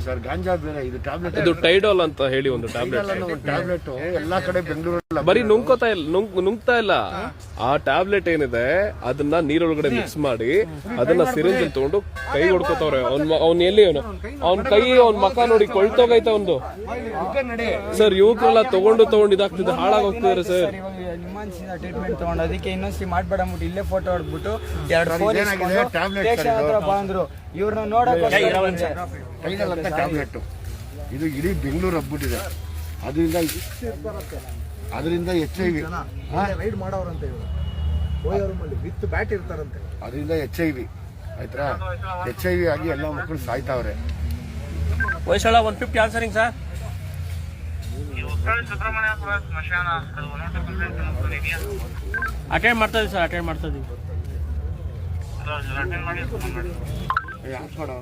Sir ಗಾಂಜಾ ಬೇರೆ, ಇದು tablet. ಇದು ಟೈಡಾಲ್ ಅಂತ ಹೇಳಿ ಒಂದು ಟ್ಯಾಬ್ಲೆಟ್. ಎಲ್ಲಾ ಕಡೆ ಬೆಂಗಳೂರಲ್ಲಿ ಬರೀ ನುಂಗ್ತಾ ಇಲ್ಲ. ಆ ಟ್ಯಾಬ್ಲೆಟ್ ಏನಿದೆ ಅದನ್ನ ನೀರೊಳಗಡೆ ಮಿಕ್ಸ್ ಮಾಡಿ ಅದನ್ನ ಸಿರಿಂಜ್ ತಗೊಂಡು ಕೈ ಹೊಡ್ಕೋತವ್ರೆ. ಅವ್ನ್ ಎಲ್ಲಿ ಅವ್ನ ಕೈ ಅವ್ನ ಮಕ ನೋಡಿ ಕೊಳ್ತೋಗೈತೆ ಒಂದು. ಸರ್ ಯುವಕರೆಲ್ಲ ತಗೊಂಡು ಇದಾಗ್ತಿದೆ, ಹಾಳಾಗೋಗ್ತಿದಾರೆ ಸರ್. ಟ್ರೀಟ್ಮೆಂಟ್ ತಗೊಂಡು ಅದಕ್ಕೆ ಇನ್ನೊಂದ್ಸಿ ಮಾಡ್ಬೇಡ ಅಂದ್ಬಿಟ್ಟು ಇಲ್ಲೇ ಫೋಟೋ ಹೊಡ್ಬಿಟ್ಟು 2 ಫೋನ್ ಬಂದ್ರು. ಇವ್ರನ್ನ ನೋಡಕ್ ಟ್ಯಾಬ್ಲೆಟ್ ಇದು ಇಡೀ ಬೆಂಗಳೂರು ಹಬ್ಬಿಟ್ಟಿದೆ. ಅದರಿಂದ HIV ರೈಡ್ ಮಾಡೋರಂತೆ ವಿತ್ ಬ್ಯಾಟ್ ಇರ್ತಾರಂತೆ. ಅದರಿಂದ HIV ಆಯ್ತಾ, HIV ಆಗಿ ಎಲ್ಲ ಮಕ್ಕಳು ಸಾಯ್ತಾವ್ರೆ. ವಯಸ್ಸಳ 150 ಆನ್ಸರಿಂಗ್ ಸರ್. ಅಟೆಂಡ್ ಮಾಡ್ತಾ ಇದೀವಿ ಸರ್, ಅಟೆಂಡ್ ಮಾಡ್ತಾ ಇದೀವಿ. ಯಾಕೆ ಮಾಡೋ